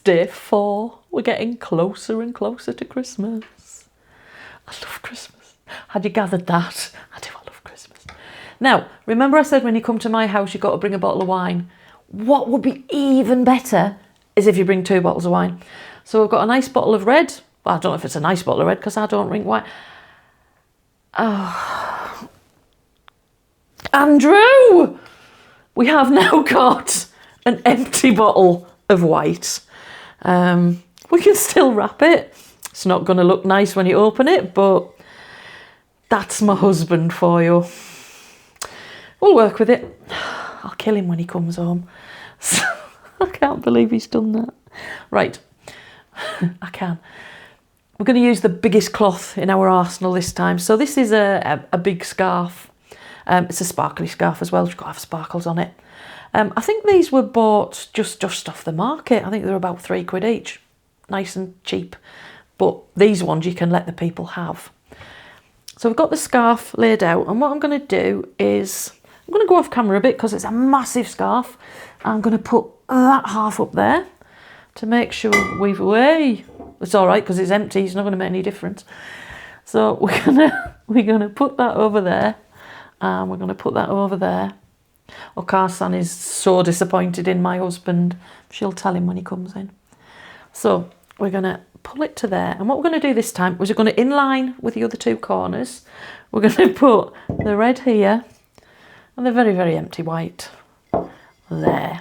day 4. We're getting closer and closer to Christmas. I love Christmas. Had you gathered that? I love Christmas. Now, remember I said when you come to my house, you've got to bring a bottle of wine. What would be even better is if you bring 2 bottles of wine. So we've got a nice bottle of red. Well, I don't know if it's a nice bottle of red because I don't drink wine. Oh. Andrew! We have now got an empty bottle of white. We can still wrap it. It's not going to look nice when you open it, but that's my husband for you. We'll work with it. I'll kill him when he comes home. So, I can't believe he's done that. Right, I can. We're going to use the biggest cloth in our arsenal this time. So this is a big scarf. It's a sparkly scarf as well. It's got to have sparkles on it. I think these were bought just off the market. I think they're about £3 each. Nice and cheap. But these ones you can let the people have. So we've got the scarf laid out. And what I'm going to do is, I'm going to go off camera a bit because it's a massive scarf. I'm going to put that half up there to make sure we've away. It's all right because it's empty. It's not going to make any difference. So we're gonna put that over there. And we're going to put that over there. Okasan is so disappointed in my husband. She'll tell him when he comes in. So we're going to pull it to there. And what we're going to do this time is we're going to inline with the other 2 corners. We're going to put the red here and the very, very empty white there.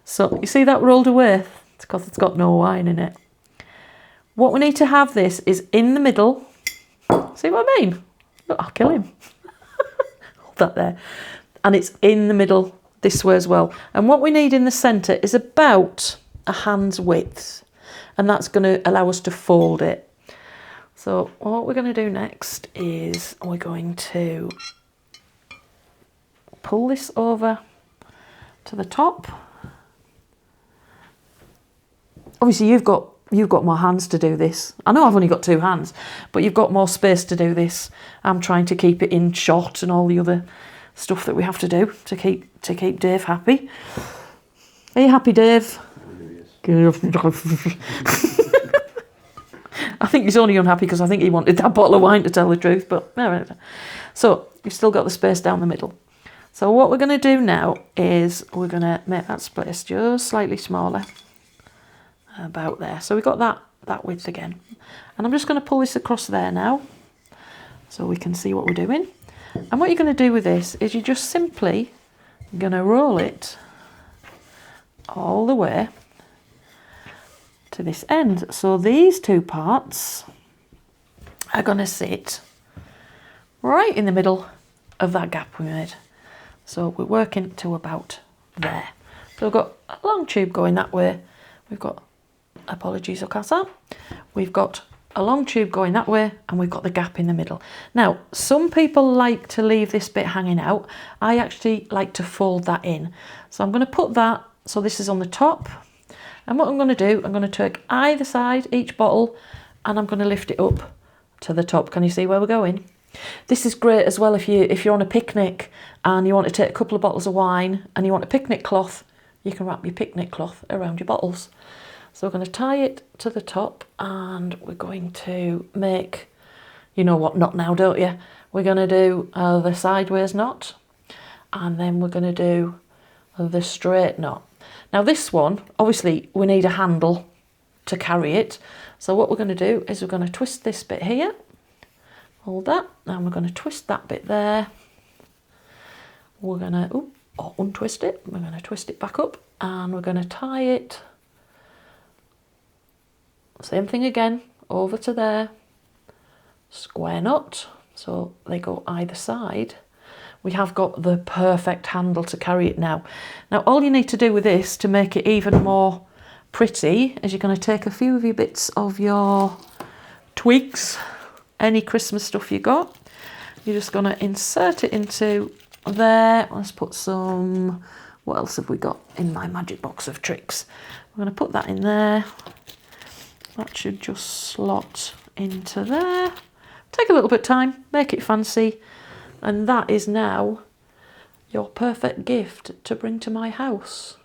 So you see that rolled away? It's because it's got no wine in it. What we need to have this is in the middle. See what I mean? Look, I'll kill him. Hold that there. And it's in the middle this way as well. And what we need in the centre is about a hand's width. And that's going to allow us to fold it. So what we're going to do next is we're going to pull this over to the top. Obviously you've got more hands to do this. I know I've only got 2 hands, but you've got more space to do this. I'm trying to keep it in shot and all the other stuff that we have to do to keep Dave happy. Are you happy, Dave? Yes. I think he's only unhappy because I think he wanted that bottle of wine, to tell the truth. But so you've still got the space down the middle. So what we're going to do now is we're going to make that space just slightly smaller. About there. So we've got that width again. And I'm just going to pull this across there now so we can see what we're doing. And what you're going to do with this is you're just simply going to roll it all the way to this end. So these 2 parts are going to sit right in the middle of that gap we made. So we're working to about there. So we've got a long tube going that way. We've got, apologies, Okasa. We've got a long tube going that way and we've got the gap in the middle. Now, some people like to leave this bit hanging out. I actually like to fold that in. So I'm going to put that, so this is on the top. And what I'm going to do, I'm going to take either side, each bottle, and I'm going to lift it up to the top. Can you see where we're going? This is great as well if you're on a picnic and you want to take a couple of bottles of wine and you want a picnic cloth, you can wrap your picnic cloth around your bottles. So we're going to tie it to the top and we're going to make, you know what knot now, don't you? We're going to do the sideways knot and then we're going to do the straight knot. Now this one, obviously we need a handle to carry it. So what we're going to do is we're going to twist this bit here, hold that, and we're going to twist that bit there. We're going to untwist it, we're going to twist it back up and we're going to tie it. Same thing again, over to there, square knot, so they go either side. We have got the perfect handle to carry it now. Now all you need to do with this to make it even more pretty is you're going to take a few of your bits of your twigs, any Christmas stuff you got. You're just going to insert it into there. Let's put some, what else have we got in my magic box of tricks? We're going to put that in there. That should just slot into there. Take a little bit of time, make it fancy, and that is now your perfect gift to bring to my house.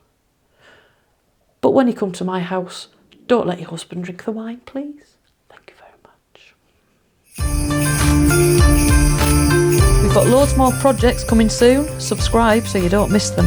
But when you come to my house, Don't let your husband drink the wine, please. Thank you very much. We've got loads more projects coming soon. Subscribe so you don't miss them.